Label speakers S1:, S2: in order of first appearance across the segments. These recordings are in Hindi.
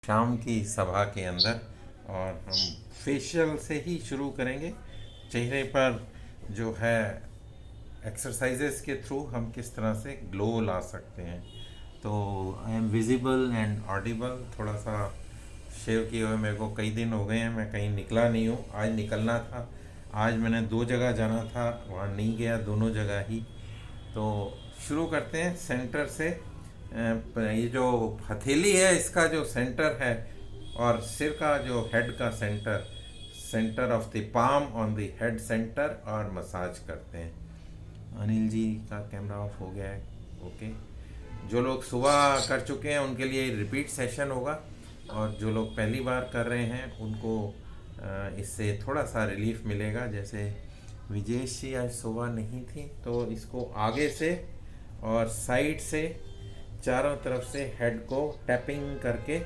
S1: शाम की सभा के अंदर। और हम फेशियल से ही शुरू करेंगे। चेहरे पर जो है एक्सरसाइजेस के थ्रू हम किस तरह से ग्लो ला सकते हैं। तो I am visible and Audible. थोड़ा सा शेव किए हुए मेरे को कई दिन हो गए हैं, मैं कहीं निकला नहीं हूँ। आज निकलना था, आज मैंने 2 जगह जाना था, वहाँ नहीं गया, दोनों जगह ही। तो शुरू करते हैं सेंटर से। ये जो हथेली है इसका जो सेंटर है और सिर का जो हेड का centre, centre of the palm on the head centre, और मसाज करते हैं। अनिल जी का कैमरा ऑफ हो गया है। ओके। जो लोग सुबह कर चुके हैं उनके लिए रिपीट सेशन होगा, और जो लोग पहली बार कर रहे हैं उनको इससे थोड़ा सा रिलीफ मिलेगा। जैसे विजेश जी आज सुबह नहीं थी, तो इसको आगे से और साइड से चारों तरफ से हेड को टैपिंग करके,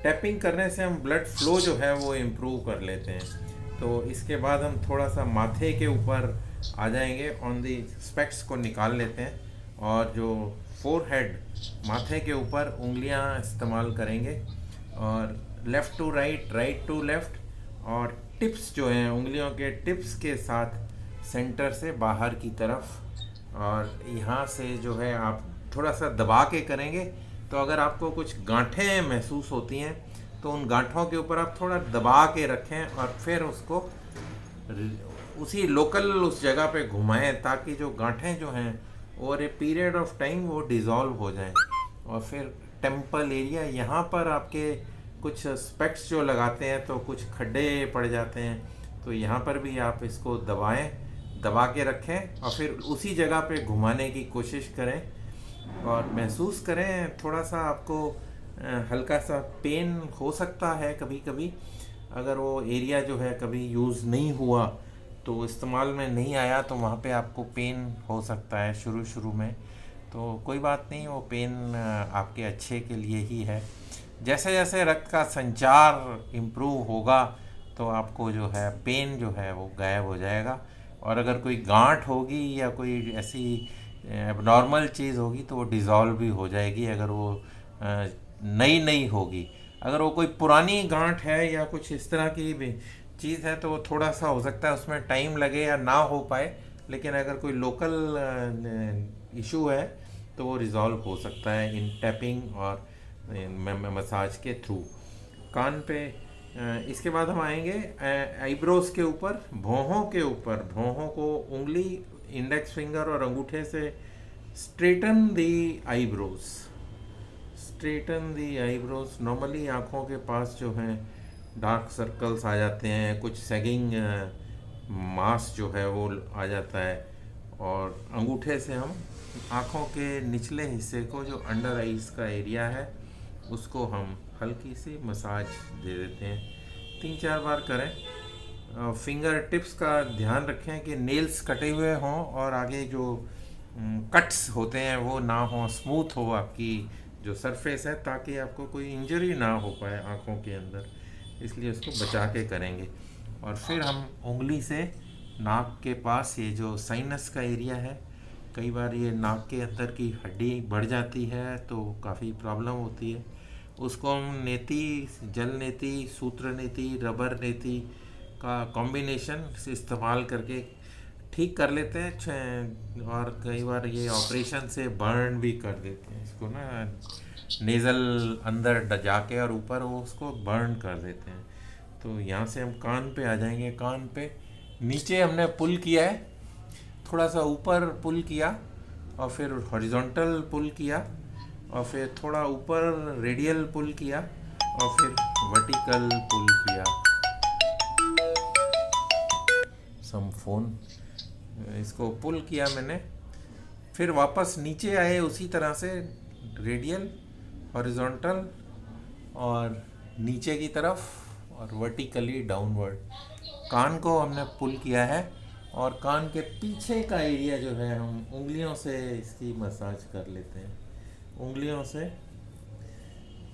S1: टैपिंग करने से हम ब्लड फ्लो जो है वो इम्प्रूव कर लेते हैं। तो इसके बाद हम थोड़ा सा माथे के ऊपर आ जाएंगे, ऑन दी स्पेक्ट्स को निकाल लेते हैं, और जो फोरहेड, माथे के ऊपर उंगलियां इस्तेमाल करेंगे, और left to right, right to left, और टिप्स जो हैं उंगलियों के टिप्स के साथ सेंटर से बाहर की तरफ। और यहाँ से जो है आप थोड़ा सा दबा के करेंगे, तो अगर आपको कुछ गांठें महसूस होती हैं तो उन गांठों के ऊपर आप थोड़ा दबा के रखें, और फिर उसको उसी लोकल उस जगह पे घुमाएं, ताकि जो गांठें जो हैं over a period of time वो डिज़ोल्व हो जाएं। और फिर टेम्पल एरिया, यहाँ पर आपके कुछ स्पेक्ट्स जो लगाते हैं तो कुछ खड्डे पड़ जाते हैं, तो यहाँ पर भी आप इसको दबाएं, दबा के रखें, और फिर उसी जगह पे घुमाने की कोशिश करें, और महसूस करें। थोड़ा सा आपको हल्का सा पेन हो सकता है कभी कभी, अगर वो एरिया जो है कभी यूज़ नहीं हुआ, तो इस्तेमाल में नहीं आया, तो वहाँ पे आपको पेन हो सकता है शुरू शुरू में। तो कोई बात नहीं, वो पेन आपके अच्छे के लिए ही है। जैसे जैसे रक्त का संचार इम्प्रूव होगा तो आपको जो है पेन जो है वो गायब हो जाएगा। और अगर कोई गांठ होगी या कोई ऐसी एबनॉर्मल चीज़ होगी तो वो डिज़ोल्व भी हो जाएगी, अगर वो नई नई होगी। अगर वो कोई पुरानी गांठ है या कुछ इस तरह की भी चीज़ है तो वो थोड़ा सा हो सकता है उसमें टाइम लगे या ना हो पाए, लेकिन अगर कोई लोकल इशू है तो वो रिज़ॉल्व हो सकता है इन टैपिंग और मसाज के थ्रू। कान पे इसके बाद हम आएंगे आईब्रोज के ऊपर, भौहों के ऊपर। भौहों को उंगली, इंडेक्स फिंगर और अंगूठे से स्ट्रेटन दी आईब्रोज, स्ट्रेटन दी आईब्रोज। नॉर्मली आँखों के पास जो हैं डार्क सर्कल्स आ जाते हैं, कुछ सैगिंग मास जो है वो आ जाता है, और अंगूठे से हम आँखों के निचले हिस्से को, जो अंडर आईज का एरिया है, उसको हम हल्की सी मसाज दे देते हैं। 3-4 बार करें। फिंगर टिप्स का ध्यान रखें कि नेल्स कटे हुए हों और आगे जो कट्स होते हैं वो ना हो, स्मूथ हो आपकी जो सरफेस है, ताकि आपको कोई इंजरी ना हो पाए आँखों के अंदर, इसलिए उसको बचा के करेंगे। और फिर हम उंगली से नाक के पास, ये जो साइनस का एरिया है, कई बार ये नाक के अंदर की हड्डी बढ़ जाती है तो काफ़ी प्रॉब्लम होती है, उसको हम नेति, जल नेति, सूत्र नेति, रबर नेति का कॉम्बिनेशन से इस्तेमाल करके ठीक कर लेते हैं। और कई बार ये ऑपरेशन से बर्न भी कर देते हैं इसको ना, नेज़ल अंदर जाके और ऊपर वो उसको बर्न कर देते हैं। तो यहाँ से हम कान पे आ जाएंगे। कान पे नीचे हमने पुल किया है, थोड़ा सा ऊपर पुल किया, और फिर हॉरिजॉन्टल पुल किया, और फिर थोड़ा ऊपर रेडियल पुल किया, और फिर वर्टिकल पुल किया। सम फोन, इसको पुल किया मैंने, फिर वापस नीचे आए उसी तरह से, रेडियल, हॉरिजॉन्टल, और नीचे की तरफ, और वर्टिकली डाउनवर्ड। कान को हमने पुल किया है, और कान के पीछे का एरिया जो है हम उंगलियों से इसकी मसाज कर लेते हैं। उंगलियों से